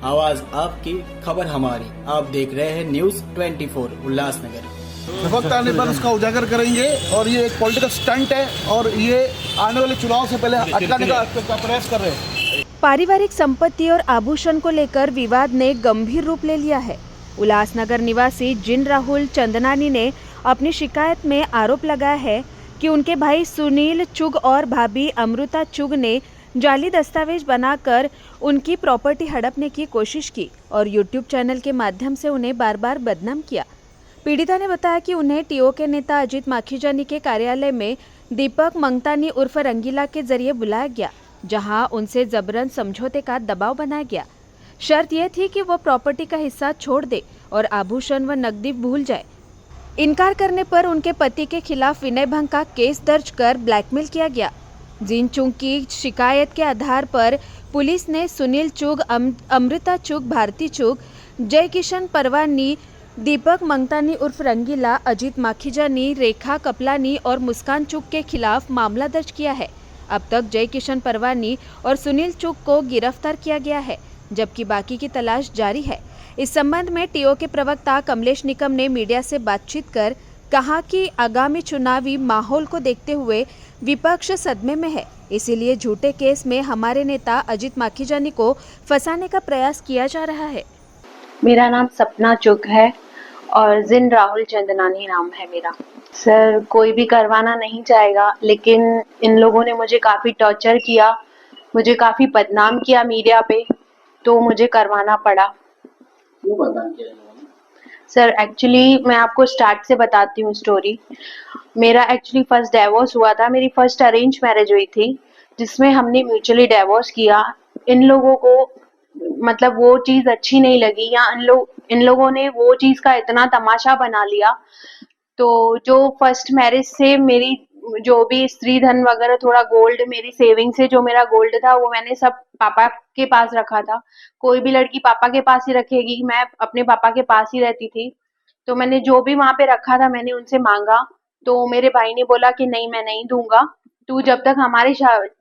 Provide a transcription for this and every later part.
आवाज आपकी, खबर हमारी। आप देख रहे हैं न्यूज 24 उल्लासनगर। वक्त आने पर उसका उजागर करेंगे और ये एक पॉलिटिकल स्टंट है और ये आने वाले चुनाव से पहले अटकाने का प्रयास कर रहे हैं। पारिवारिक संपत्ति और आभूषण को लेकर विवाद ने गंभीर रूप ले लिया है। उल्लासनगर निवासी जिन राहुल चंदनानी ने अपनी शिकायत में आरोप लगाया है कि उनके भाई सुनील चुग और भाभी अमृता चुग ने जाली दस्तावेज बनाकर उनकी प्रॉपर्टी हड़पने की कोशिश की और यूट्यूब चैनल के माध्यम से उन्हें बार बार बदनाम किया। पीड़िता ने बताया कि उन्हें टीओ के नेता अजीत माखीजानी के कार्यालय में दीपक मंगतानी उर्फ रंगीला के जरिए बुलाया गया, जहां उनसे जबरन समझौते का दबाव बनाया गया। शर्त यह थी कि वो प्रॉपर्टी का हिस्सा छोड़ दे और आभूषण व नकदी भूल जाए। इनकार करने पर उनके पति के खिलाफ विनय भंग का केस दर्ज कर ब्लैकमेल किया गया। जिन चुग की शिकायत के आधार पर पुलिस ने सुनील चुग, अमृता चुग, भारती चुग, जय किशन परवानी, दीपक मंगतानी उर्फ रंगीला, अजीत माखीजानी, रेखा कपलानी और मुस्कान चुग के खिलाफ मामला दर्ज किया है। अब तक जय किशन परवानी और सुनील चुग को गिरफ्तार किया गया है, जबकि बाकी की तलाश जारी है। इस संबंध में टीओ के प्रवक्ता कमलेश निकम ने मीडिया से बातचीत कर कहा कि आगामी चुनावी माहौल को देखते हुए विपक्ष सदमे में है, इसीलिए झूठे केस में हमारे नेता अजीत माखीजानी को फंसाने का प्रयास किया जा रहा है। मेरा नाम सपना चुग है और जिन राहुल चंदनानी नाम है मेरा। सर, कोई भी करवाना नहीं चाहेगा, लेकिन इन लोगों ने मुझे काफ़ी टॉर्चर किया, मुझे काफ़ी बदनाम किया मीडिया पे, तो मुझे करवाना पड़ा। क्यों बदनाम किया इन लोगों ने? सर, एक्चुअली मैं आपको स्टार्ट से बताती हूँ स्टोरी। मेरा एक्चुअली फर्स्ट डिवोर्स हुआ था। मेरी फर्स्ट अरेंज मैरिज हुई थी, जिसमें हमने म्यूचुअली डिवोर्स किया। इन लोगों को मतलब वो चीज़ अच्छी नहीं लगी, या इन लोगों ने वो चीज़ का इतना तमाशा बना लिया। तो जो फर्स्ट मैरिज से मेरी जो भी स्त्री धन वगैरह, थोड़ा गोल्ड, मेरी सेविंग से जो मेरा गोल्ड था वो मैंने सब पापा के पास रखा था। कोई भी लड़की पापा के पास ही रखेगी, मैं अपने पापा के पास ही रहती थी। तो मैंने जो भी वहां पे रखा था मैंने उनसे मांगा, तो मेरे भाई ने बोला कि नहीं, मैं नहीं दूंगा, तू जब तक हमारे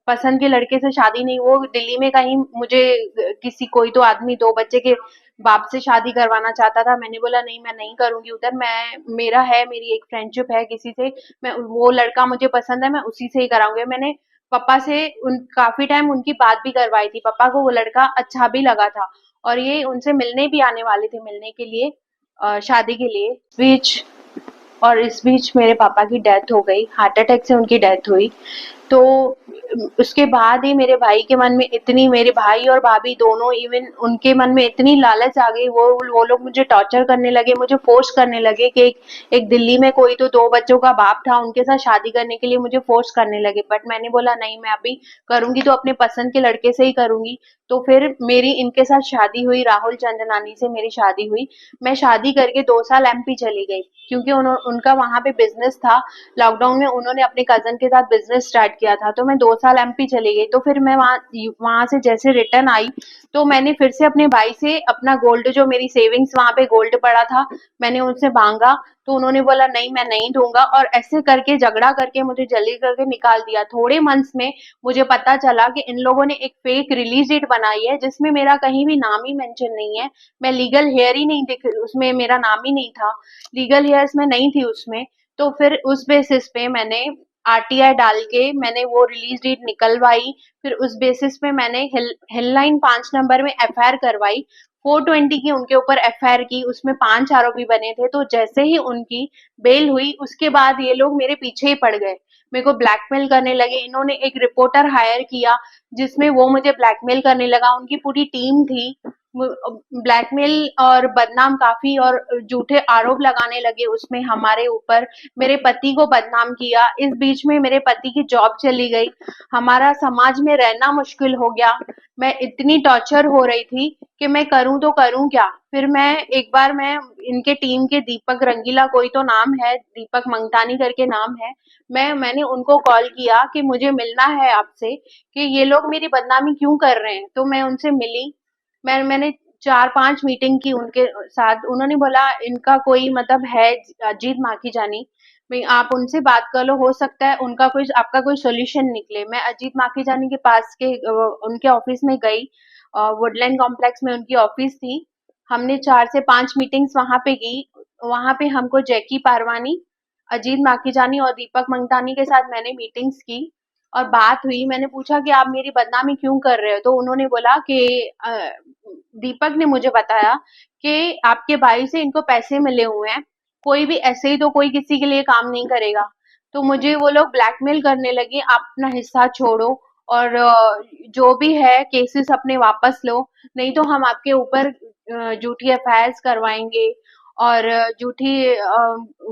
पसंद के लड़के से शादी नहीं, वो दिल्ली में कहीं मुझे किसी कोई तो आदमी 2 बच्चे के बाप से शादी करवाना चाहता था। मैंने बोला नहीं, मैं नहीं करूंगी उधर। मेरी एक फ्रेंडशिप है किसी से, मैं वो लड़का मुझे पसंद है, मैं उसी से ही कराऊंगी। मैंने पापा से काफी टाइम उनकी बात भी करवाई थी। पापा को वो लड़का अच्छा भी लगा था और ये उनसे मिलने भी आने वाले थे, मिलने के लिए, शादी के लिए। इस बीच मेरे पापा की डेथ हो गई, हार्ट अटैक से उनकी डेथ हुई। तो उसके बाद ही मेरे भाई के मन में इतनी, मेरे भाई और भाभी दोनों, इवन उनके मन में इतनी लालच आ गई, वो लोग मुझे टॉर्चर करने लगे, मुझे फोर्स करने लगे कि एक दिल्ली में कोई तो 2 बच्चों का बाप था, उनके साथ शादी करने के लिए मुझे फोर्स करने लगे। बट मैंने बोला नहीं, मैं अभी करूंगी तो अपने पसंद के लड़के से ही करूंगी। तो फिर मेरी इनके साथ शादी हुई, राहुल चंदनानी से मेरी शादी हुई। मैं शादी करके 2 साल एमपी चली गई, क्योंकि उनका वहां पे बिजनेस था। लॉकडाउन में उन्होंने अपने कजन के साथ बिजनेस स्टार्ट किया था, तो मैं 2 साल एमपी चली गई। तो फिर मैं वहां से जैसे रिटर्न आई, तो मैंने फिर से अपने भाई से अपना गोल्ड, जो मेरी सेविंग्स वहां पे गोल्ड पड़ा था, मैंने उनसे मांगा। तो उन्होंने बोला नहीं, मैं नहीं दूंगा, और ऐसे करके झगड़ा करके मुझे जल्दी करके निकाल दिया। थोड़े मंथ्स में मुझे पता चला कि इन लोगों ने एक फेक रिलीज डेट बनाई है, जिसमें मेरा कहीं भी नाम ही मेंशन नहीं है। मैं लीगल हेयर ही नहीं दिख, उसमें मेरा नाम ही नहीं था, लीगल हेयर्स में नहीं थी उसमें। तो फिर उस बेसिस पे मैंने आरटीआई डाल के मैंने वो रिलीज डेट निकलवाई। फिर उस बेसिस पे मैंने हेडलाइन 5 नंबर में एफआईआर करवाई, 420 की उनके ऊपर एफआईआर की, उसमें 5 आरोपी बने थे। तो जैसे ही उनकी बेल हुई, उसके बाद ये लोग मेरे पीछे ही पड़ गए, मेरे को ब्लैकमेल करने लगे। इन्होंने एक रिपोर्टर हायर किया, जिसमें वो मुझे ब्लैकमेल करने लगा। उनकी पूरी टीम थी, ब्लैकमेल और बदनाम काफी, और झूठे आरोप लगाने लगे उसमें हमारे ऊपर। मेरे पति को बदनाम किया। इस बीच में मेरे पति की जॉब चली गई, हमारा समाज में रहना मुश्किल हो गया। मैं इतनी टॉर्चर हो रही थी कि मैं करूं तो करूं क्या। फिर एक बार मैं इनके टीम के दीपक रंगीला, कोई तो नाम है, दीपक मंगतानी करके नाम है, मैंने उनको कॉल किया कि मुझे मिलना है आपसे, कि ये लोग मेरी बदनामी क्यों कर रहे हैं। तो मैं उनसे मिली, मैंने 4-5 मीटिंग की उनके साथ। उन्होंने बोला इनका कोई मतलब है अजीत माखीजानी, आप उनसे बात कर लो, हो सकता है आपका कोई सॉल्यूशन निकले। मैं अजीत माखीजानी के पास के उनके ऑफिस में गई, वुडलैंड कॉम्प्लेक्स में उनकी ऑफिस थी। हमने 4 से 5 मीटिंग्स वहां पे की। वहां पे हमको जैकी पारवानी, अजीत माखीजानी और दीपक मंगतानी के साथ मैंने मीटिंग्स की और बात हुई। मैंने पूछा कि आप मेरी बदनामी क्यों कर रहे हो, तो उन्होंने बोला कि दीपक ने मुझे बताया कि आपके भाई से इनको पैसे मिले हुए हैं, कोई भी ऐसे ही तो कोई किसी के लिए काम नहीं करेगा। तो मुझे वो लोग ब्लैकमेल करने लगे, आप अपना हिस्सा छोड़ो और जो भी है केसेस अपने वापस लो, नहीं तो हम आपके ऊपर झूठी एफआईआर करवाएंगे और झूठी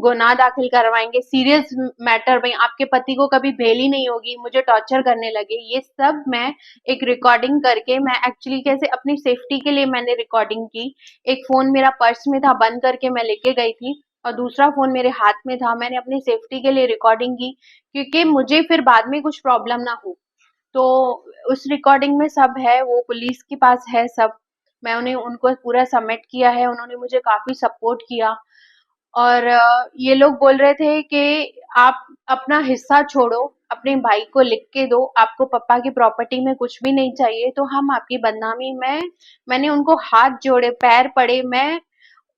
गुनाह दाखिल करवाएंगे, सीरियस मैटर में आपके पति को कभी बेल ही नहीं होगी। मुझे टॉर्चर करने लगे। ये सब मैं एक रिकॉर्डिंग करके, मैं एक्चुअली कैसे अपनी सेफ्टी के लिए मैंने रिकॉर्डिंग की। एक फोन मेरा पर्स में था, बंद करके मैं लेके गई थी और दूसरा फोन मेरे हाथ में था। मैंने अपनी सेफ्टी के लिए रिकॉर्डिंग की क्योंकि मुझे फिर बाद में कुछ प्रॉब्लम ना हो। तो उस रिकॉर्डिंग में सब है, वो पुलिस के पास है सब। मैं उनको पूरा सबमिट किया है। उन्होंने मुझे काफी सपोर्ट किया और ये लोग बोल रहे थे कि आप अपना हिस्सा छोड़ो, अपने भाई को लिख के दो, आपको पापा की प्रॉपर्टी में कुछ भी नहीं चाहिए तो हम आपकी बदनामी में। मैंने उनको हाथ जोड़े, पैर पड़े।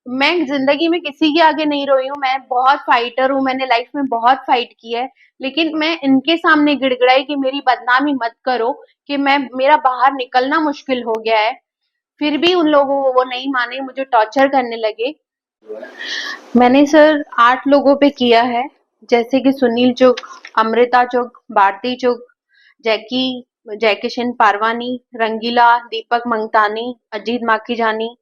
मैं जिंदगी में किसी के आगे नहीं रोई हूँ। मैं बहुत फाइटर हूँ, मैंने लाइफ में बहुत फाइट की है, लेकिन मैं इनके सामने गिड़गिड़ाई कि मेरी बदनामी मत करो, कि मेरा बाहर निकलना मुश्किल हो गया है। फिर भी उन लोगों को वो नहीं माने, मुझे टॉर्चर करने लगे। मैंने सर 8 लोगों पे किया है, जैसे कि सुनील चुग, अमृता चुग, भारती चुग, जयकिशन पारवानी, रंगीला, दीपक मंगतानी, अजीत माखीजानी,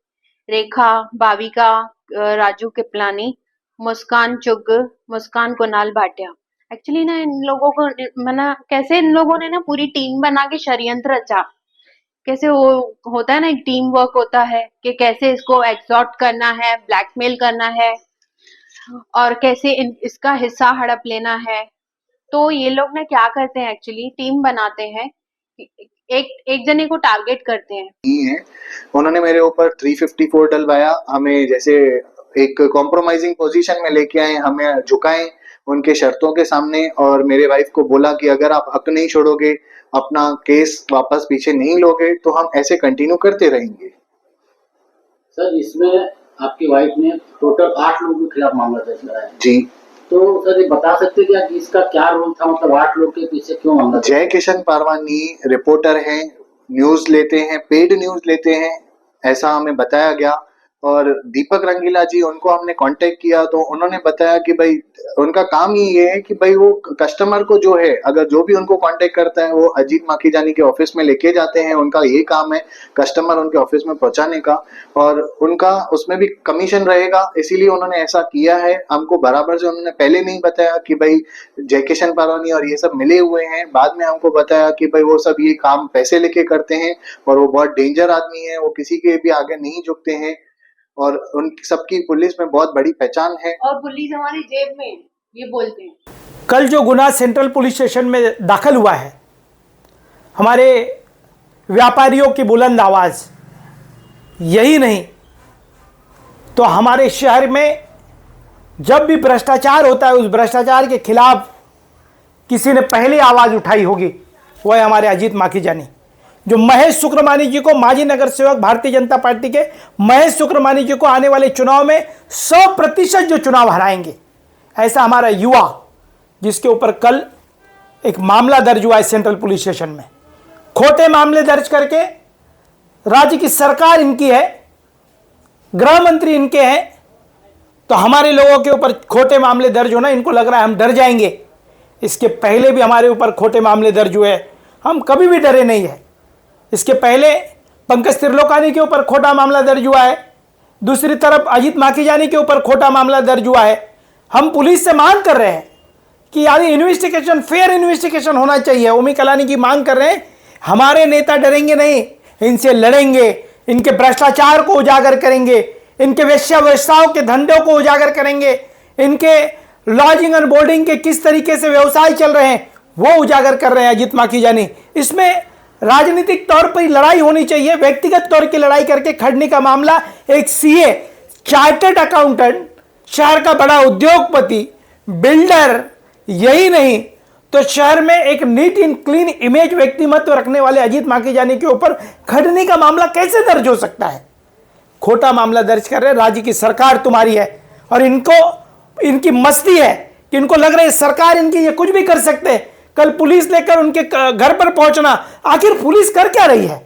रेखा, भाविका, राजू कृपलानी, मुस्कान चुग, मुस्कान कुणाल भाटिया। एक्चुअली ना इन लोगों को कैसे इन लोगों ने ना पूरी टीम बना के षड्यंत्र रचा। कैसे वो होता है ना, एक टीम वर्क होता है कि कैसे इसको एक्सॉर्ट करना है, ब्लैकमेल करना है और कैसे इसका हिस्सा हड़प लेना है। तो ये लोग ना क्या करते हैं, एक्चुअली टीम बनाते हैं, एक जने को टारगेट करते हैं। नहीं है, उन्होंने मेरे ऊपर 354 डलवाया, हमें जैसे एक कॉम्प्रोमाइजिंग पोजीशन में लेके आए, हमें झुकाएं उनके शर्तों के सामने और मेरे वाइफ को बोला कि अगर आप हक नहीं छोड़ोगे, अपना केस वापस पीछे नहीं लोगे तो हम ऐसे कंटिन्यू करते रहेंगे। सर इसमें आपकी वाइफ ने टोटल 8 लोगों के खिलाफ मामला दर्ज कराया जी। तो सर ये बता सकते क्या कि इसका क्या रोल था, मतलब 8 लोग के पीछे क्यों मामला? जयकिशन पारवानी रिपोर्टर हैं, न्यूज लेते हैं, पेड न्यूज लेते हैं, ऐसा हमें बताया गया। और दीपक रंगीला जी, उनको हमने कांटेक्ट किया तो उन्होंने बताया कि भाई उनका काम ही ये है कि भाई वो कस्टमर को जो है, अगर जो भी उनको कांटेक्ट करता है वो अजीत माखीजानी के ऑफिस में लेके जाते हैं। उनका ये काम है कस्टमर उनके ऑफिस में पहुंचाने का और उनका उसमें भी कमीशन रहेगा, इसीलिए उन्होंने ऐसा किया है। हमको बराबर से उन्होंने पहले नहीं बताया कि भाई जयकिशन पारवानी और ये सब मिले हुए हैं, बाद में हमको बताया कि भाई वो सब ये काम पैसे लेके करते हैं और वो बहुत डेंजर आदमी है, वो किसी के भी आगे नहीं झुकते हैं और उन सबकी पुलिस में बहुत बड़ी पहचान है और पुलिस हमारी जेब में, ये बोलते हैं। कल जो गुना सेंट्रल पुलिस स्टेशन में दाखिल हुआ है, हमारे व्यापारियों की बुलंद आवाज़ यही नहीं तो हमारे शहर में जब भी भ्रष्टाचार होता है, उस भ्रष्टाचार के खिलाफ किसी ने पहली आवाज़ उठाई होगी, वो है हमारे अजीत माखीजानी, जो महेश शुक्रमानी जी को, माजी नगर सेवक भारतीय जनता पार्टी के महेश शुक्रमानी जी को आने वाले चुनाव में 100% जो चुनाव हराएंगे। ऐसा हमारा युवा, जिसके ऊपर कल एक मामला दर्ज हुआ है सेंट्रल पुलिस स्टेशन में, खोटे मामले दर्ज करके, राज्य की सरकार इनकी है, गृह मंत्री इनके हैं, तो हमारे लोगों के ऊपर खोटे मामले दर्ज होना, इनको लग रहा है हम डर जाएंगे। इसके पहले भी हमारे ऊपर खोटे मामले दर्ज हुए, हम कभी भी डरे नहीं है। इसके पहले पंकज त्रिलोकानी के ऊपर खोटा मामला दर्ज हुआ है, दूसरी तरफ अजीत माखीजानी के ऊपर खोटा मामला दर्ज हुआ है। हम पुलिस से मांग कर रहे हैं कि यार इन्वेस्टिगेशन, फेयर इन्वेस्टिगेशन होना चाहिए। ओमी कलानी की मांग कर रहे हैं, हमारे नेता डरेंगे नहीं, इनसे लड़ेंगे, इनके भ्रष्टाचार को उजागर करेंगे, इनके वेश्याओं के धंधों को उजागर करेंगे, इनके लॉजिंग एंड बोर्डिंग के किस तरीके से व्यवसाय चल रहे हैं वो उजागर कर रहे हैं अजीत माखीजानी। इसमें राजनीतिक तौर पर लड़ाई होनी चाहिए, व्यक्तिगत तौर की लड़ाई करके खड़ने का मामला एक सीए, चार्टर्ड अकाउंटेंट, शहर का बड़ा उद्योगपति, बिल्डर, यही नहीं तो शहर में एक नीट एंड क्लीन इमेज व्यक्तिमत्व रखने वाले अजीत माखीजानी के ऊपर खड़ने का मामला कैसे दर्ज हो सकता है? खोटा मामला दर्ज कर रहे हैं। राज्य की सरकार तुम्हारी है और इनकी मस्ती है कि इनको लग रहा है सरकार इनकी, ये कुछ भी कर सकते हैं। कल पुलिस लेकर उनके घर पर पहुंचना, आखिर पुलिस कर क्या रही है?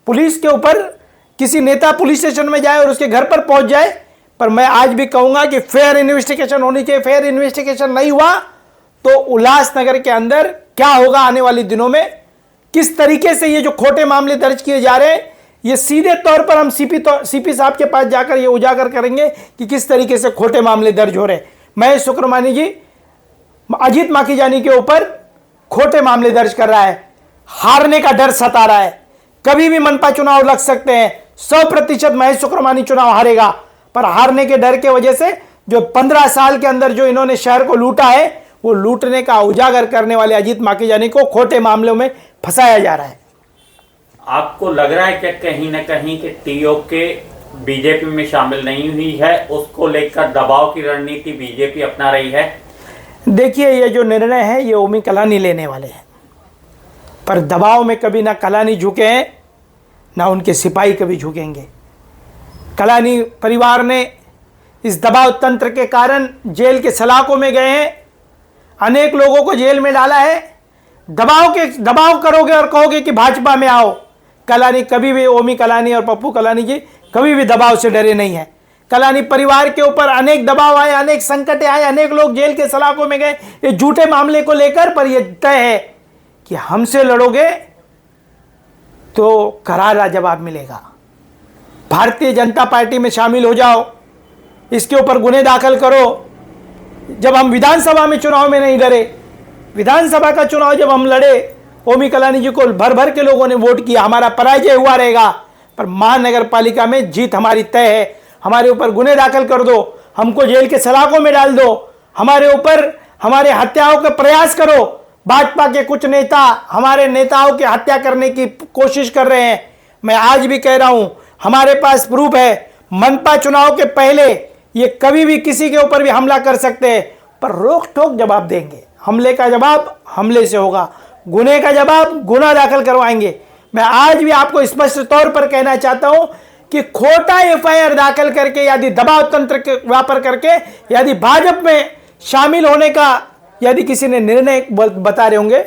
पुलिस के ऊपर किसी नेता पुलिस स्टेशन में जाए और उसके घर पर पहुंच जाए, पर मैं आज भी कहूंगा कि फेयर इन्वेस्टिगेशन होनी चाहिए। फेयर इन्वेस्टिगेशन नहीं हुआ तो उल्लासनगर के अंदर क्या होगा आने वाले दिनों में, किस तरीके से ये जो खोटे मामले दर्ज किए जा रहे हैं, ये सीधे तौर पर हम सीपी साहब के पास जाकर ये उजागर करेंगे कि किस तरीके से खोटे मामले दर्ज हो रहे हैं। महेश शुक्रमानी जी अजीत माखीजानी के ऊपर खोटे मामले दर्ज कर रहा है, हारने का डर सता रहा है। कभी भी मनपा चुनाव लग सकते हैं, 100% महेश शुक्रमानी चुनाव हारेगा, पर हारने के डर के वजह से जो 15 साल के अंदर जो इन्होंने शहर को लूटा है, वो लूटने का उजागर करने वाले अजीत माखीजानी को खोटे मामलों में फंसाया जा रहा है। आपको लग रहा है कि कहीं ना कहीं कि टीओके बीजेपी में शामिल नहीं हुई है, उसको लेकर दबाव की रणनीति बीजेपी अपना रही है? देखिए, ये जो निर्णय है ये ओमी कलानी लेने वाले हैं, पर दबाव में कभी ना कलानी झुके हैं ना उनके सिपाही कभी झुकेंगे। कलानी परिवार ने इस दबाव तंत्र के कारण जेल के सलाखों में गए हैं, अनेक लोगों को जेल में डाला है। दबाव करोगे और कहोगे कि भाजपा में आओ। कलानी कभी भी, ओमी कलानी और पप्पू कलानी जी कभी भी दबाव से डरे नहीं है। कलानी परिवार के ऊपर अनेक दबाव आए, अनेक संकटें आए, अनेक लोग जेल के सलाखों में गए ये झूठे मामले को लेकर, पर यह तय है कि हमसे लड़ोगे तो करारा जवाब मिलेगा। भारतीय जनता पार्टी में शामिल हो जाओ, इसके ऊपर गुने दाखिल करो। जब हम विधानसभा में चुनाव में नहीं लड़े, विधानसभा का चुनाव जब हम लड़े, ओमी कलानी जी को भर भर के लोगों ने वोट किया, हमारा पराजय हुआ रहेगा, पर महानगर पालिका में जीत हमारी तय है। हमारे ऊपर गुने दाखिल कर दो, हमको जेल के सलाखों में डाल दो, हमारे ऊपर हमारे हत्याओं का प्रयास करो। भाजपा के कुछ नेता हमारे नेताओं की हत्या करने की कोशिश कर रहे हैं। मैं आज भी कह रहा हूं, हमारे पास प्रूफ है, मनपा चुनाव के पहले ये कभी भी किसी के ऊपर भी हमला कर सकते हैं, पर रोक टोक जवाब देंगे। हमले का जवाब हमले से होगा, गुने का जवाब गुना दाखिल करवाएंगे। मैं आज भी आपको स्पष्ट तौर पर कहना चाहता हूं कि खोटा एफआईआर दाखिल करके यदि दबाव तंत्र के वापर करके यदि भाजपा में शामिल होने का यदि किसी ने निर्णय बता रहे होंगे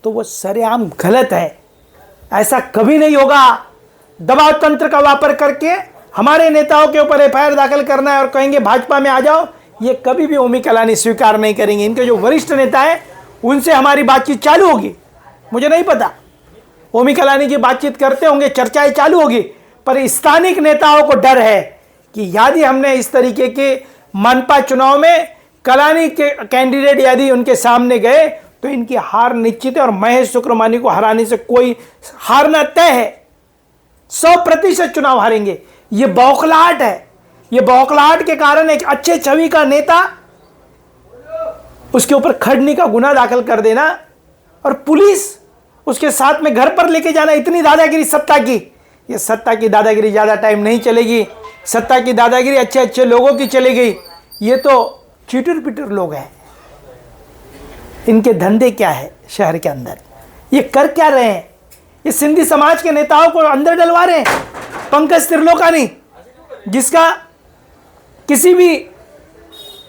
तो वो सरेआम गलत है। ऐसा कभी नहीं होगा। दबाव तंत्र का वापर करके हमारे नेताओं के ऊपर एफआईआर दाखिल करना है और कहेंगे भाजपा में आ जाओ, ये कभी भी ओमी कलानी स्वीकार नहीं करेंगे। इनके जो वरिष्ठ नेता हैं उनसे हमारी बातचीत चालू होगी, मुझे नहीं पता, ओमी कलानी जी बातचीत करते होंगे, चर्चाएं चालू होगी, पर स्थानिक नेताओं को डर है कि यदि हमने इस तरीके के मनपा चुनाव में कलानी के कैंडिडेट यदि उनके सामने गए तो इनकी हार निश्चित है और महेश शुक्रमानी को हराने से कोई हारना तय है। 100% चुनाव हारेंगे। ये बौखलाहट है। ये बौखलाहट के कारण एक अच्छे छवि का नेता उसके ऊपर खड़ने का गुना दाखिल कर देना और पुलिस उसके साथ में घर पर लेके जाना, इतनी दादागिरी सत्ता की। ये सत्ता की दादागिरी ज़्यादा टाइम नहीं चलेगी। सत्ता की दादागिरी अच्छे अच्छे लोगों की चली गई। ये तो चीटर पिटर लोग हैं। इनके धंधे क्या है शहर के अंदर, ये कर क्या रहे हैं? ये सिंधी समाज के नेताओं को अंदर डलवा रहे हैं। पंकज त्रिलोकानी, जिसका किसी भी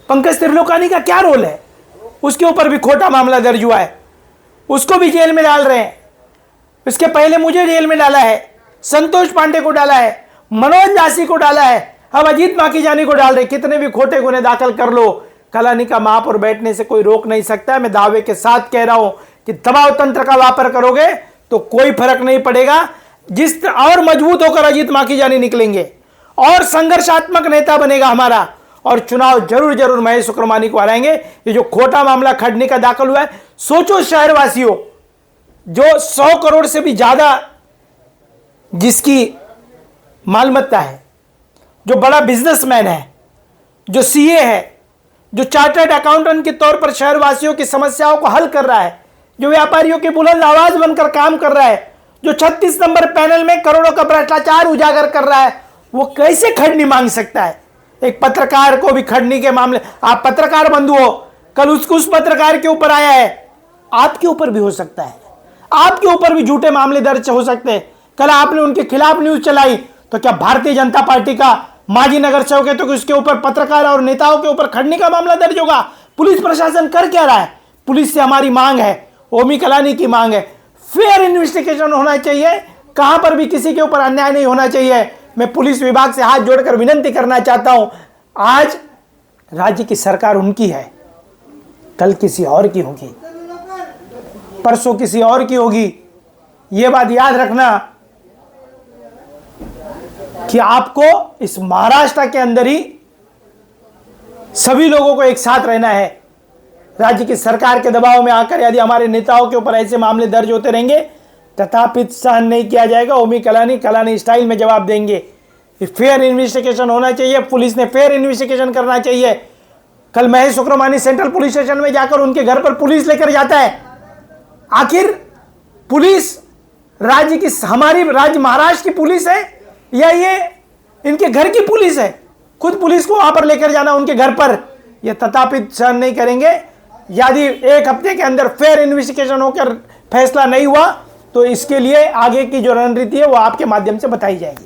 पंकज त्रिलोकानी का क्या रोल है, उसके ऊपर भी खोटा मामला दर्ज हुआ है, उसको भी जेल में डाल रहे हैं। इसके पहले मुझे जेल में डाला है, संतोष पांडे को डाला है, मनोज दासी को डाला है, अब अजीत माखीजानी को डाल रहे। कितने भी खोटे गुने दाखिल कर लो, कलानी का महापौर बैठने से कोई रोक नहीं सकता है। मैं दावे के साथ कह रहा हूं कि दबाव तंत्र का वापर करोगे तो कोई फर्क नहीं पड़ेगा। जिस और मजबूत होकर अजीत माखीजानी निकलेंगे और संघर्षात्मक नेता बनेगा हमारा, और चुनाव जरूर जरूर महेश शुक्रमानी को हराएंगे। ये जो खोटा मामला खड़ने का दाखिल हुआ है, सोचो शहरवासियों, जो 100 करोड़ से भी ज्यादा जिसकी मालमत्ता है, जो बड़ा बिजनेसमैन है, जो सीए है, जो चार्टर्ड अकाउंटेंट के तौर पर शहरवासियों की समस्याओं को हल कर रहा है, जो व्यापारियों की बुलंद आवाज बनकर काम कर रहा है, जो 36 नंबर पैनल में करोड़ों का भ्रष्टाचार उजागर कर रहा है, वो कैसे खड़नी मांग सकता है? एक पत्रकार को भी खड़नी के मामले, आप पत्रकार बंधु हो, कल उस पत्रकार के ऊपर आया है आपके ऊपर भी हो सकता है, आपके ऊपर भी झूठे मामले दर्ज हो सकते हैं। कल आपने उनके खिलाफ न्यूज चलाई तो क्या भारतीय जनता पार्टी का माजी नगर सेवक है तो उसके ऊपर पत्रकार और नेताओं के ऊपर खड़ने का मामला दर्ज होगा? पुलिस प्रशासन कर क्या रहा है? पुलिस से हमारी मांग है, ओमी कलानी की मांग है, फेयर इन्वेस्टिगेशन होना चाहिए, कहां पर भी किसी के ऊपर अन्याय नहीं होना चाहिए। मैं पुलिस विभाग से हाथ जोड़कर विनती करना चाहता हूं, आज राज्य की सरकार उनकी है, कल किसी और की होगी, परसों किसी और की होगी। यह बात याद रखना कि आपको इस महाराष्ट्र के अंदर ही सभी लोगों को एक साथ रहना है। राज्य की सरकार के दबाव में आकर यदि हमारे नेताओं के ऊपर ऐसे मामले दर्ज होते रहेंगे तथापि सहन नहीं किया जाएगा। ओमी कलानी स्टाइल में जवाब देंगे। फेयर इन्वेस्टिगेशन होना चाहिए, पुलिस ने फेयर इन्वेस्टिगेशन करना चाहिए। कल महेश शुक्रमानी सेंट्रल पुलिस स्टेशन में जाकर उनके घर पर पुलिस लेकर जाता है। आखिर पुलिस राज्य की, हमारी राज्य महाराष्ट्र की पुलिस है या ये इनके घर की पुलिस है? खुद पुलिस को वहां पर लेकर जाना उनके घर पर, यह तथापि सहन नहीं करेंगे। यदि एक हफ्ते के अंदर फेयर इन्वेस्टिगेशन होकर फैसला नहीं हुआ तो इसके लिए आगे की जो रणनीति है वो आपके माध्यम से बताई जाएगी।